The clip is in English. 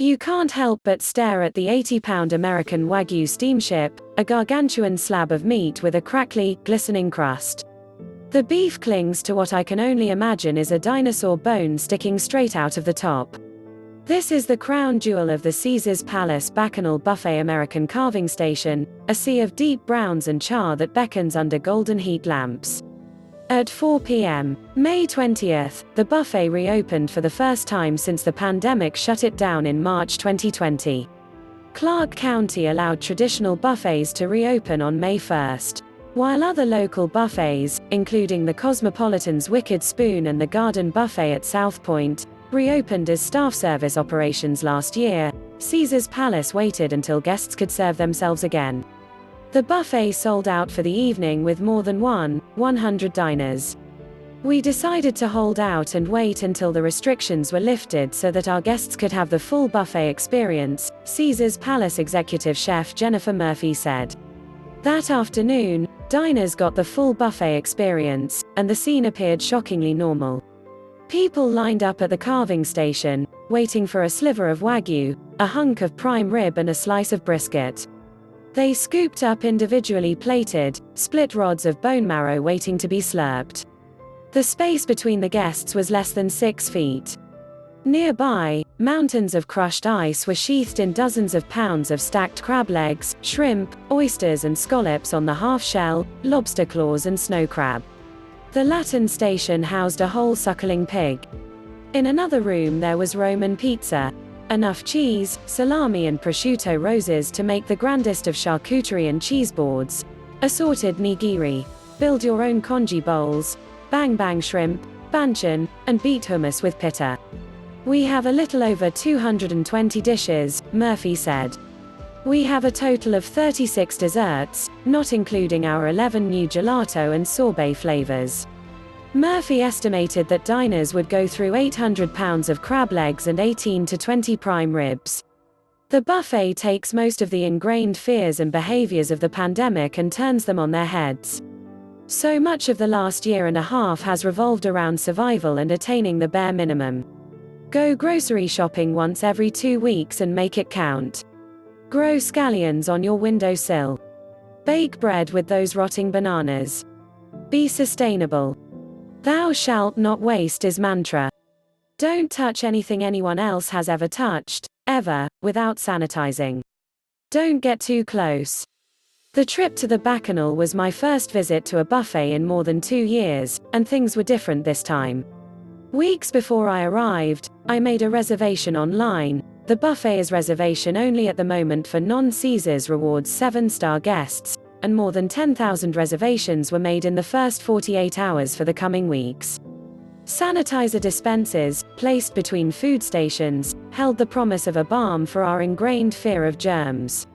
You can't help but stare at the 80-pound American Wagyu steamship, a gargantuan slab of meat with a crackly, glistening crust. The beef clings to what I can only imagine is a dinosaur bone sticking straight out of the top. This is the crown jewel of the Caesar's Palace Bacchanal Buffet American carving station, a sea of deep browns and char that beckons under golden heat lamps. At 4 p.m., May 20th, the buffet reopened for the first time since the pandemic shut it down in March 2020. Clark County allowed traditional buffets to reopen on May 1st. While other local buffets, including the Cosmopolitan's Wicked Spoon and the Garden Buffet at South Point, reopened as staff service operations last year, Caesar's Palace waited until guests could serve themselves again. The buffet sold out for the evening with more than 100 diners. We decided to hold out and wait until the restrictions were lifted so that our guests could have the full buffet experience, Caesar's Palace executive chef Jennifer Murphy said. That afternoon, diners got the full buffet experience, and the scene appeared shockingly normal. People lined up at the carving station, waiting for a sliver of Wagyu, a hunk of prime rib and a slice of brisket. They scooped up individually plated, split rods of bone marrow waiting to be slurped. The space between the guests was less than 6 feet. Nearby, mountains of crushed ice were sheathed in dozens of pounds of stacked crab legs, shrimp, oysters and scallops on the half-shell, lobster claws and snow crab. The Latin station housed a whole suckling pig. In another room there was Roman pizza, enough cheese, salami and prosciutto roses to make the grandest of charcuterie and cheese boards, assorted nigiri, build your own congee bowls, bang bang shrimp, banchan, and beet hummus with pitta. We have a little over 220 dishes, Murphy said. We have a total of 36 desserts, not including our 11 new gelato and sorbet flavors. Murphy estimated that diners would go through 800 pounds of crab legs and 18 to 20 prime ribs. The buffet takes most of the ingrained fears and behaviors of the pandemic and turns them on their heads. So much of the last year and a half has revolved around survival and attaining the bare minimum. Go grocery shopping once every 2 weeks and make it count. Grow scallions on your windowsill. Bake bread with those rotting bananas. Be sustainable. Thou shalt not waste is mantra. Don't touch anything anyone else has ever touched, ever, without sanitizing. Don't get too close. The trip to the Bacchanal was my first visit to a buffet in more than 2 years, and things were different this time. Weeks before I arrived, I made a reservation online. The buffet is reservation only at the moment for non-Caesars Rewards 7-star guests, and more than 10,000 reservations were made in the first 48 hours for the coming weeks. Sanitizer dispensers, placed between food stations, held the promise of a balm for our ingrained fear of germs.